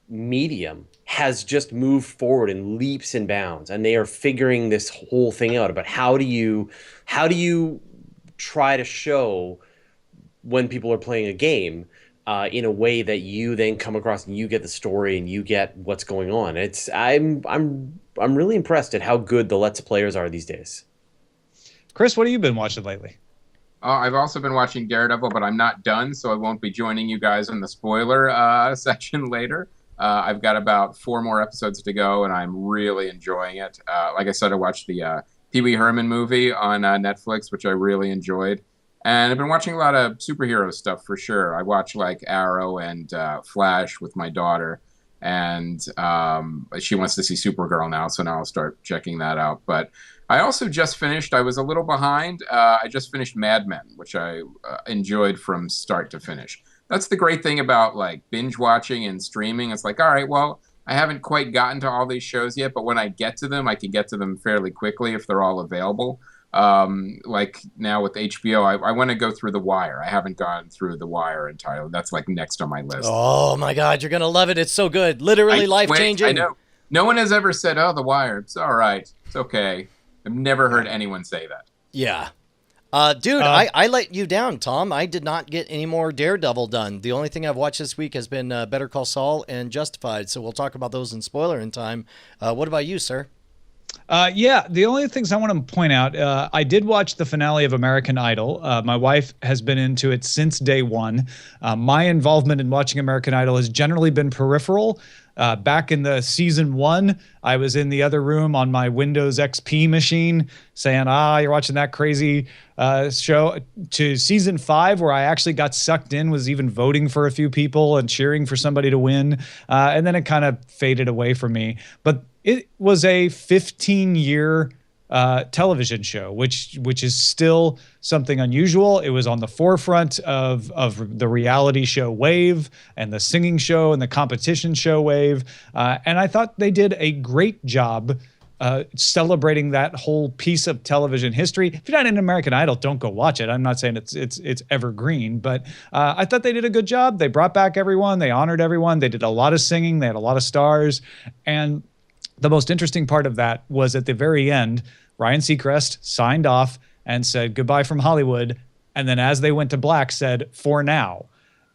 medium has just moved forward in leaps and bounds, and they are figuring this whole thing out about how do you try to show when people are playing a game in a way that you then come across and you get the story and you get what's going on. I'm really impressed at how good the Let's Players are these days. Chris, what have you been watching lately? I've also been watching Daredevil, but I'm not done, so I won't be joining you guys in the spoiler section later. I've got about 4 more episodes to go, and I'm really enjoying it. Like I said, I watched the Pee Wee Herman movie on Netflix, which I really enjoyed. And I've been watching a lot of superhero stuff for sure. I watch like Arrow and Flash with my daughter, and she wants to see Supergirl now, so now I'll start checking that out. But I also just finished, I was a little behind, I just finished Mad Men, which I enjoyed from start to finish. That's the great thing about like binge watching and streaming. It's like, all right, well, I haven't quite gotten to all these shows yet, but when I get to them, I can get to them fairly quickly if they're all available. Like now with HBO, I want to go through The Wire. I haven't gone through The Wire entirely. That's like next on my list. Oh my God, you're gonna love it. It's so good. Literally life changing. I know. No one has ever said, "Oh, The Wire. It's all right. It's okay." I've never heard anyone say that. Yeah. Dude, I let you down, Tom. I did not get any more Daredevil done. The only thing I've watched this week has been Better Call Saul and Justified. So we'll talk about those in spoiler in time. What about you, sir? Yeah, the only things I want to point out, I did watch the finale of American Idol. My wife has been into it since day one. My involvement in watching American Idol has generally been peripheral. Back in the season 1, I was in the other room on my Windows XP machine saying, you're watching that crazy show. To season 5, where I actually got sucked in, was even voting for a few people and cheering for somebody to win. And then it kind of faded away from me. But it was a 15-year television show, which is still something unusual. It was on the forefront of the reality show wave and the singing show and the competition show wave. And I thought they did a great job celebrating that whole piece of television history. If you're not in American Idol, don't go watch it. I'm not saying it's evergreen, but I thought they did a good job. They brought back everyone. They honored everyone. They did a lot of singing. They had a lot of stars. And the most interesting part of that was at the very end, Ryan Seacrest signed off and said goodbye from Hollywood. And then as they went to black, said for now.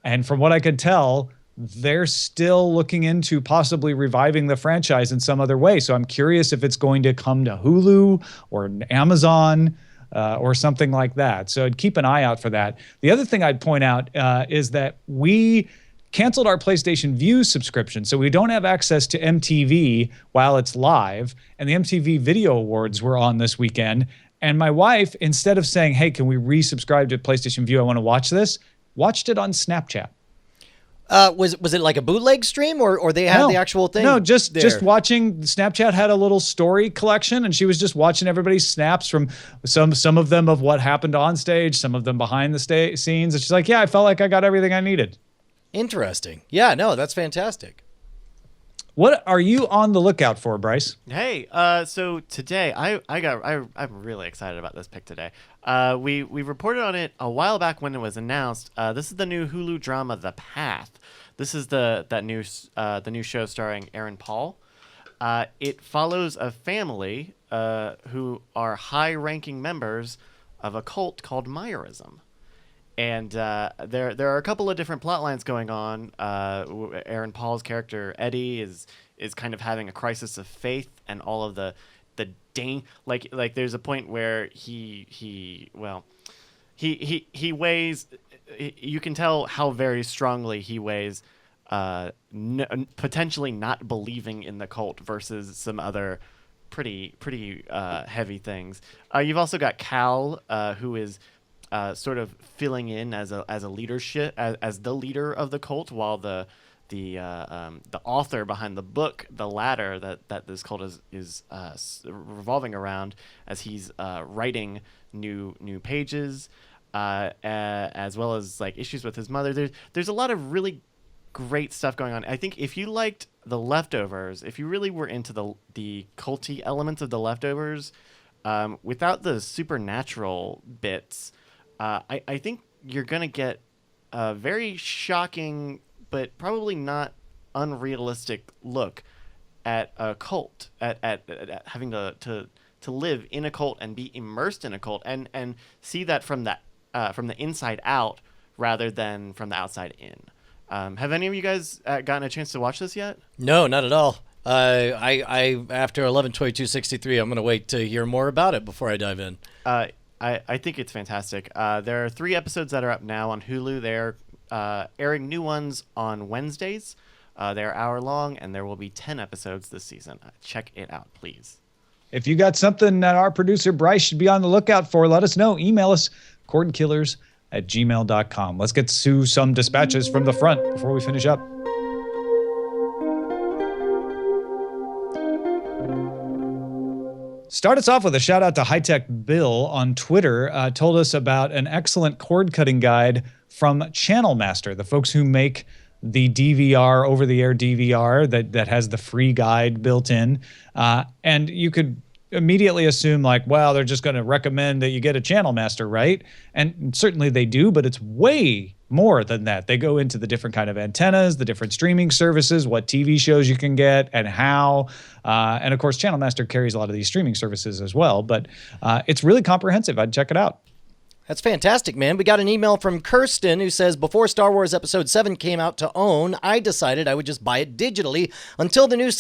And from what I could tell, they're still looking into possibly reviving the franchise in some other way. So I'm curious if it's going to come to Hulu or Amazon or something like that. So I'd keep an eye out for that. The other thing I'd point out is that we canceled our PlayStation Vue subscription, so we don't have access to MTV while it's live. And the MTV Video Awards were on this weekend. And my wife, instead of saying, hey, can we resubscribe to PlayStation Vue? I want to watch this, watched it on Snapchat. Was it like a bootleg stream or they had the actual thing? No, just watching. Snapchat had a little story collection, and she was just watching everybody's snaps from some of them of what happened on stage, some of them behind the scenes. And she's like, yeah, I felt like I got everything I needed. Interesting. Yeah, no, that's fantastic. What are you on the lookout for, Bryce? Hey, so today I'm really excited about this pick today. We reported on it a while back when it was announced. This is the new Hulu drama, The Path. This is the new show starring Aaron Paul. It follows a family who are high-ranking members of a cult called Myerism. And there are a couple of different plot lines going on. Aaron Paul's character Eddie is kind of having a crisis of faith, and all of the like there's a point where he weighs. You can tell how very strongly he weighs potentially not believing in the cult versus some other pretty heavy things. You've also got Cal, who is sort of filling in as a leadership as the leader of the cult, while the author behind the book, the ladder that this cult is revolving around, as he's writing new pages, as well as like issues with his mother. There's a lot of really great stuff going on. I think if you liked The Leftovers, if you really were into the culty elements of The Leftovers, without the supernatural bits, I think you're going to get a very shocking but probably not unrealistic look at a cult, at having to live in a cult and be immersed in a cult and see that from the inside out rather than from the outside in. Have any of you guys gotten a chance to watch this yet? No, not at all. I after 11/22/63, I'm going to wait to hear more about it before I dive in. I think it's fantastic. There are 3 episodes that are up now on Hulu. They're airing new ones on Wednesdays. They're hour long, and there will be 10 episodes this season. Check it out, please. If you got something that our producer Bryce should be on the lookout for, let us know. Email us, cordkillers@gmail.com. Let's get to some dispatches from the front before we finish up. Start us off with a shout out to High Tech Bill on Twitter. Told us about an excellent cord cutting guide from Channel Master, the folks who make the DVR, over-the-air DVR that has the free guide built in. And you could immediately assume like, well, they're just going to recommend that you get a Channel Master, right? And certainly they do, but it's way more than that. They go into the different kind of antennas, the different streaming services, what TV shows you can get and how. And of course, Channel Master carries a lot of these streaming services as well, but it's really comprehensive. I'd check it out. That's fantastic, man. We got an email from Kirsten who says, before Star Wars Episode 7 came out to own, I decided I would just buy it digitally until the new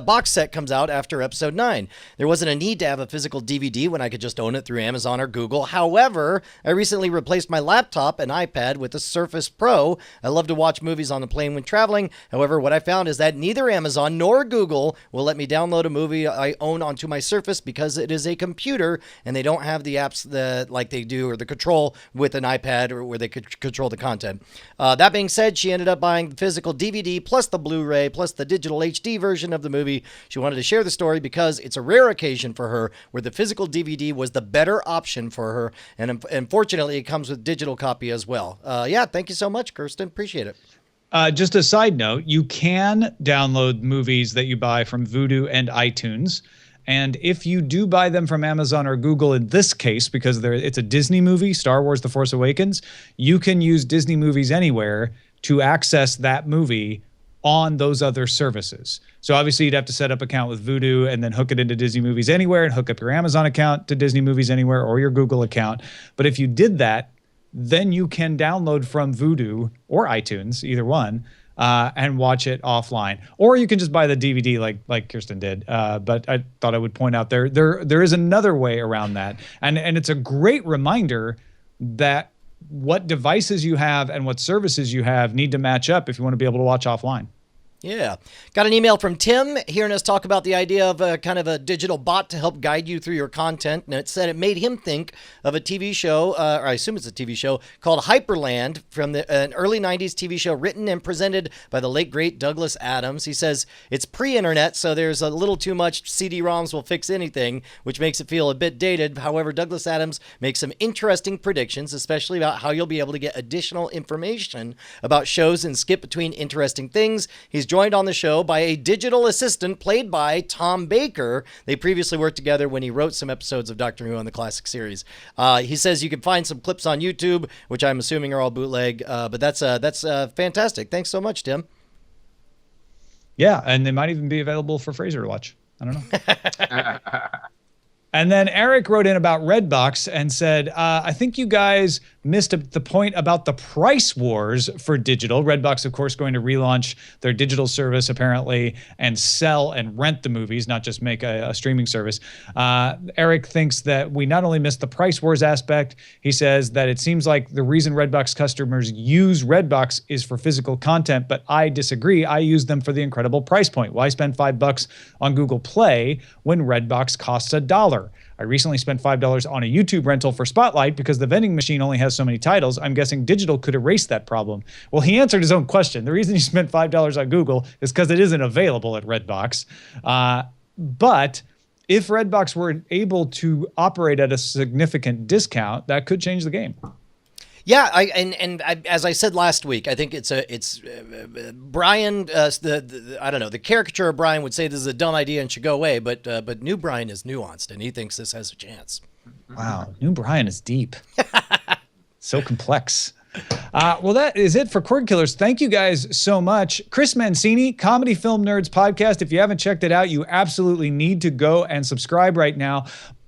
box set comes out after Episode 9. There wasn't a need to have a physical DVD when I could just own it through Amazon or Google. However, I recently replaced my laptop and iPad with a Surface Pro. I love to watch movies on the plane when traveling. However, what I found is that neither Amazon nor Google will let me download a movie I own onto my Surface because it is a computer and they don't have the apps like they do, or the control with an iPad, or where they could control the content. That being said, she ended up buying the physical DVD plus the Blu-ray plus the digital HD version of the movie. She wanted to share the story because it's a rare occasion for her where the physical DVD was the better option for her, and unfortunately it comes with digital copy as well. Yeah, thank you so much, Kirsten. Appreciate it. Just a side note, you can download movies that you buy from Vudu and iTunes. And if you do buy them from Amazon or Google in this case, because it's a Disney movie, Star Wars The Force Awakens, you can use Disney Movies Anywhere to access that movie on those other services. So obviously you'd have to set up an account with Vudu and then hook it into Disney Movies Anywhere and hook up your Amazon account to Disney Movies Anywhere or your Google account. But if you did that, then you can download from Vudu or iTunes, either one, and watch it offline, or you can just buy the DVD like Kirsten did. But I thought I would point out there is another way around that, and it's a great reminder that what devices you have and what services you have need to match up if you want to be able to watch offline. Yeah. Got an email from Tim hearing us talk about the idea of a kind of a digital bot to help guide you through your content. And it said it made him think of a TV show, or I assume it's a TV show, called Hyperland, from an early 90s TV show written and presented by the late, great Douglas Adams. He says it's pre-internet, so there's a little too much CD-ROMs will fix anything, which makes it feel a bit dated. However, Douglas Adams makes some interesting predictions, especially about how you'll be able to get additional information about shows and skip between interesting things. He's joined on the show by a digital assistant played by Tom Baker. They previously worked together when he wrote some episodes of Doctor Who on the classic series. He says you can find some clips on YouTube, which I'm assuming are all bootleg, but that's fantastic. Thanks so much, Tim. Yeah, and they might even be available for Fraser to watch. I don't know. And then Eric wrote in about Redbox and said, I think you guys missed the point about the price wars for digital. Redbox, of course, going to relaunch their digital service, apparently, and sell and rent the movies, not just make a streaming service. Eric thinks that we not only missed the price wars aspect, he says that it seems like the reason Redbox customers use Redbox is for physical content, but I disagree. I use them for the incredible price point. Why spend $5 on Google Play when Redbox costs $1? I recently spent $5 on a YouTube rental for Spotlight because the vending machine only has so many titles. I'm guessing digital could erase that problem. Well, he answered his own question. The reason you spent $5 on Google is because it isn't available at Redbox. But if Redbox were able to operate at a significant discount, that could change the game. Yeah, as I said last week, I think it's Brian. I don't know. The caricature of Brian would say this is a dumb idea and should go away, but new Brian is nuanced and he thinks this has a chance. Wow, new Brian is deep, so complex. Well, that is it for Cordkillers. Thank you guys so much. Chris Mancini, Comedy Film Nerds podcast. If you haven't checked it out, you absolutely need to go and subscribe right now.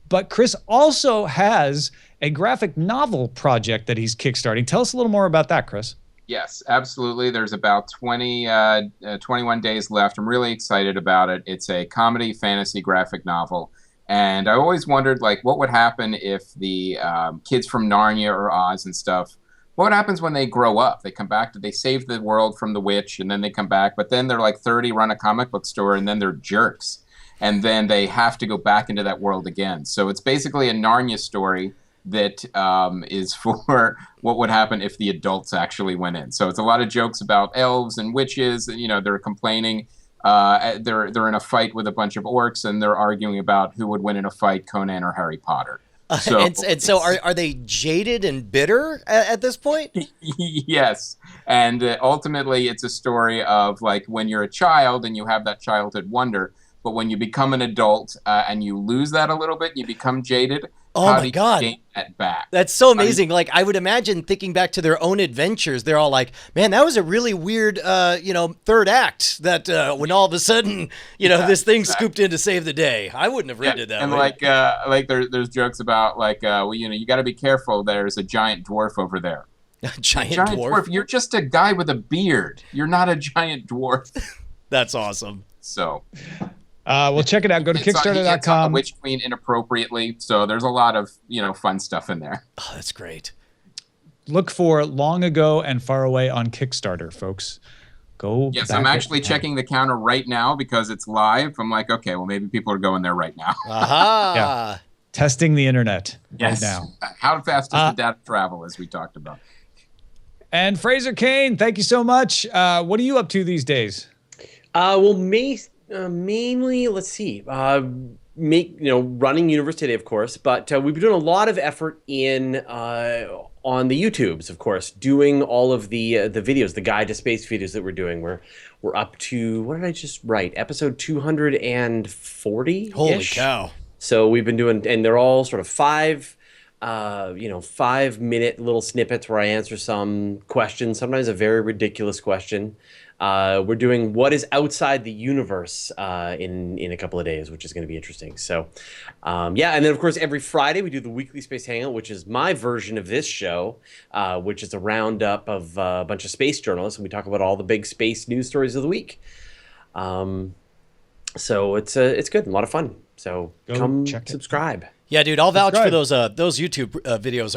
But Chris also has a graphic novel project that he's kickstarting. Tell us a little more about that, Chris. Yes, absolutely. There's about 21 days left. I'm really excited about it. It's a comedy fantasy graphic novel. And I always wondered, like, what would happen if the kids from Narnia or Oz and stuff, what happens when they grow up? They come back, they save the world from the witch, and then they come back. But then they're like 30, run a comic book store, and then they're jerks. and then they have to go back into that world again. So it's basically a Narnia story that is for what would happen if the adults actually went in. So it's a lot of jokes about elves and witches. You know, they're complaining. They're in a fight with a bunch of orcs, and they're arguing about who would win in a fight, Conan or Harry Potter. So, and so are they jaded and bitter at this point? Yes. And ultimately, it's a story of like when you're a child and you have that childhood wonder, but when you become an adult and you lose that a little bit, you become jaded. Oh how my do you God. gain that back? That's so amazing. Like, I would imagine thinking back to their own adventures, they're all like, man, that was a really weird, third act that when all of a sudden, this thing scooped in to save the day. I wouldn't have read it that and way. there's jokes about you got to be careful. There's a giant dwarf over there. A giant dwarf? You're just a guy with a beard. You're not a giant dwarf. That's awesome. So... well, check it out. Go to Kickstarter.com. Witch Queen inappropriately, so there's a lot of fun stuff in there. Oh, that's great. Look for Long Ago and Far Away on Kickstarter, folks. Go. Yes, I'm actually checking the counter right now because it's live. I'm like, okay, well maybe people are going there right now. Aha! Yeah. Testing the internet Yes. right now. How fast does the data travel, as we talked about? And Fraser Cain, thank you so much. What are you up to these days? Mainly, let's see, running Universe Today, of course, but we've been doing a lot of effort on the YouTubes, of course, doing all of the videos, the Guide to Space videos that we're doing. We're up to, what did I just write? Episode 240. Holy cow! So we've been doing, and they're all sort of 5-minute little snippets where I answer some questions, sometimes a very ridiculous question. We're doing what is outside the universe in a couple of days, which is going to be interesting. So, and then of course every Friday we do the weekly Space Hangout, which is my version of this show, which is a roundup of a bunch of space journalists, and we talk about all the big space news stories of the week. So it's good, and a lot of fun. So come subscribe. Yeah, dude, I'll vouch for those YouTube videos.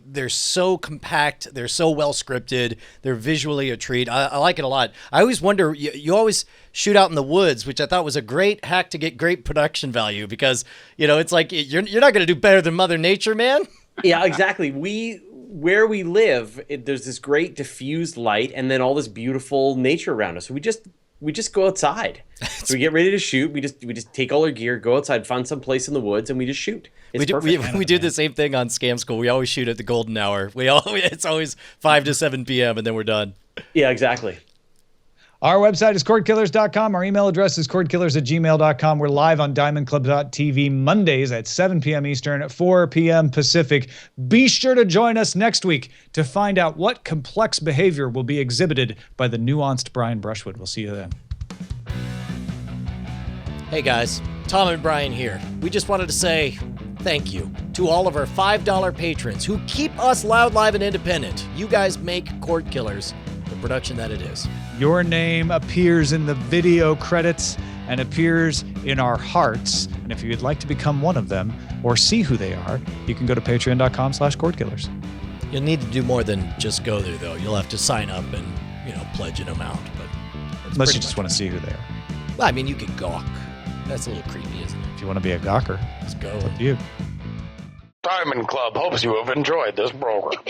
They're so compact, they're so well scripted, they're visually a treat. I like it a lot. I always wonder, you always shoot out in the woods, which I thought was a great hack to get great production value because it's like you're not going to do better than Mother Nature, man. Yeah, exactly. Where we live, there's this great diffused light, and then all this beautiful nature around us. So we just go outside. So we get ready to shoot. We just take all our gear, go outside, find some place in the woods, and we just shoot. It's perfect. We do the same thing on Scam School. We always shoot at the golden hour. It's always 5 to 7 p.m. and then we're done. Yeah, exactly. Our website is cordkillers.com. Our email address is cordkillers@gmail.com. We're live on diamondclub.tv Mondays at 7 p.m. Eastern, at 4 p.m. Pacific. Be sure to join us next week to find out what complex behavior will be exhibited by the nuanced Brian Brushwood. We'll see you then. Hey guys, Tom and Brian here. We just wanted to say thank you to all of our $5 patrons who keep us loud, live, and independent. You guys make Cordkillers the production that it is. Your name appears in the video credits and appears in our hearts. And if you'd like to become one of them or see who they are, you can go to patreon.com/cordkillers. You'll need to do more than just go there, though. You'll have to sign up and, pledge an amount. But unless you just want to see who they are. Well, I mean, you could gawk. That's a little creepy, isn't it? If you want to be a gawker, let's go. It's up to you. Diamond Club hopes you have enjoyed this program.